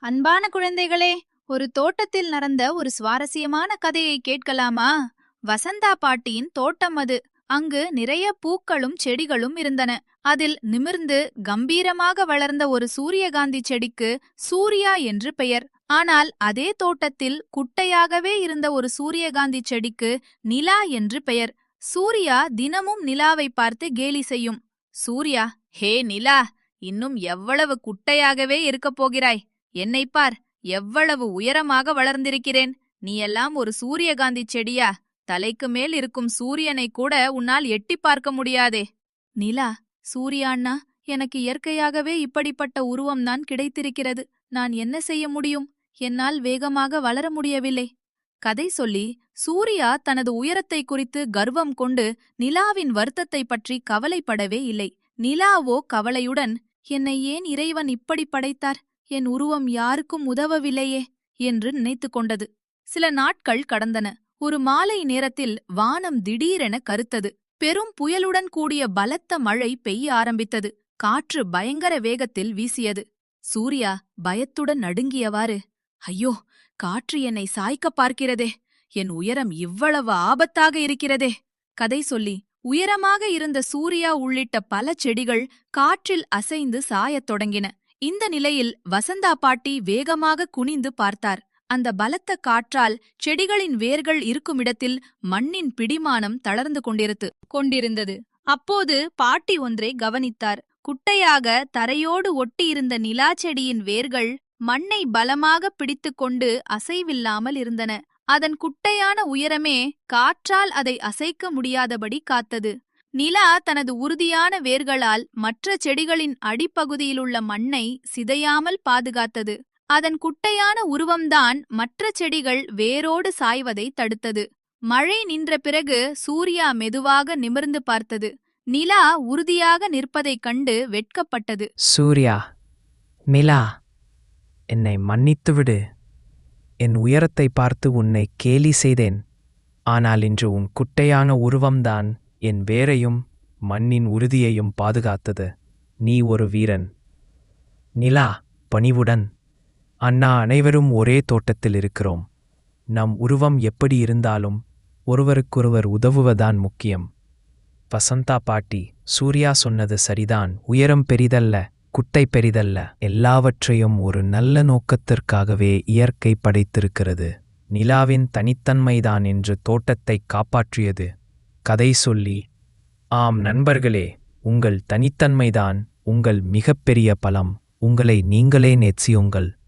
அன்பான குழந்தைகளே, ஒரு தோட்டத்தில் நடந்த ஒரு சுவாரஸ்யமான கதையை கேட்கலாமா? வசந்தா பாட்டியின் தோட்டம் அது. அங்கு நிறைய பூக்களும் செடிகளும் இருந்தன. அதில் நிமிர்ந்து கம்பீரமாக வளர்ந்த ஒரு சூரியகாந்தி செடிக்கு சூர்யா என்று பெயர். ஆனால் அதே தோட்டத்தில் குட்டையாகவே இருந்த ஒரு சூரியகாந்தி செடிக்கு நிலா என்று பெயர். சூர்யா தினமும் நிலாவை பார்த்து கேலி செய்யும். சூர்யா, ஹே நிலா, இன்னும் எவ்வளவு குட்டையாகவே இருக்கப் போகிறாய்? என்னைப் பார், எவ்வளவு உயரமாக வளர்ந்திருக்கிறேன். நீ எல்லாம் ஒரு சூரியகாந்தி செடியா? தலைக்கு மேல் இருக்கும் சூரியனை கூட உன்னால் எட்டிப் பார்க்க முடியாதே. நிலா, சூர்யா அண்ணா, எனக்கு இயற்கையாகவே இப்படிப்பட்ட உருவம்தான் கிடைத்திருக்கிறது. நான் என்ன செய்ய முடியும்? என்னால் வேகமாக வளர முடியவில்லை. கதை சொல்லி சூர்யா தனது உயரத்தை குறித்து கர்வம் கொண்டு நிலாவின் வருத்தத்தை பற்றி கவலைப்படவே இல்லை. நிலாவோ கவலையுடன், என்னை ஏன் இறைவன் இப்படி படைத்தார்? என் உருவம் யாருக்கும் உதவவில்லையே என்று நினைத்து கொண்டது. சில நாட்கள் கடந்தன. ஒரு மாலை நேரத்தில் வானம் திடீரென கருத்தது. பெரும் புயலுடன் கூடிய பலத்த மழை பெய்ய ஆரம்பித்தது. காற்று பயங்கர வேகத்தில் வீசியது. சூர்யா பயத்துடன் நடுங்கியவாறு, ஐயோ, காற்று என்னை சாய்க்க பார்க்கிறதே. என் உயரம் இவ்வளவு ஆபத்தாக இருக்கிறதே. கதை சொல்லி உயரமாக இருந்த சூர்யா உள்ளிட்ட பல செடிகள் காற்றில் அசைந்து சாயத் தொடங்கின. இந்த நிலையில் வசந்தா பாட்டி வேகமாக குனிந்து பார்த்தார். அந்த பலத்த காற்றால் செடிகளின் வேர்கள் இருக்குமிடத்தில் மண்ணின் பிடிமானம் தளர்ந்து கொண்டிருந்தது. அப்போது பாட்டி ஒன்றை கவனித்தார். குட்டையாக தரையோடு ஒட்டியிருந்த நிலா செடியின் வேர்கள் மண்ணை பலமாக பிடித்துக்கொண்டு அசைவில்லாமல் இருந்தன. அதன் குட்டையான உயரமே காற்றால் அதை அசைக்க முடியாதபடி காத்தது. நிலா தனது உறுதியான வேர்களால் மற்ற செடிகளின் அடிப்பகுதியிலுள்ள மண்ணை சிதையாமல் பாதுகாத்தது. அதன் குட்டையான உருவம்தான் மற்ற செடிகள் வேரோடு சாய்வதை தடுத்தது. மழை நின்ற பிறகு சூர்யா மெதுவாக நிமிர்ந்து பார்த்தது. நிலா உறுதியாக நிற்பதைக் கண்டு வெட்கப்பட்டது. சூர்யா, நிலா, என்னை மன்னித்துவிடு. என் உயரத்தை பார்த்து உன்னை கேலி செய்தேன். ஆனால் இன்று உன் குட்டையான உருவம்தான் என் வேரையும் மண்ணின் உறுதியையும் பாதுகாத்தது. நீ ஒரு வீரன். நிலா பணிவுடன், அண்ணா அனைவரும் ஒரே தோட்டத்தில் இருக்கிறோம். நம் உருவம் எப்படி இருந்தாலும் ஒருவருக்கொருவர் உதவுவதான் முக்கியம். வசந்தா பாட்டி, சூர்யா சொன்னது சரிதான். உயரம் பெரிதல்ல, குட்டை பெரிதல்ல. எல்லாவற்றையும் ஒரு நல்ல நோக்கத்திற்காகவே இயற்கை படைத்திருக்கிறது. நிலாவின் தனித்தன்மைதான் என்று தோட்டத்தை காப்பாற்றியது. கதை சொல்லி, ஆம் நண்பர்களே, உங்கள் தனித்தன்மைதான் உங்கள் மிகப்பெரிய பலம். உங்களை நீங்களே நேசியுங்கள்.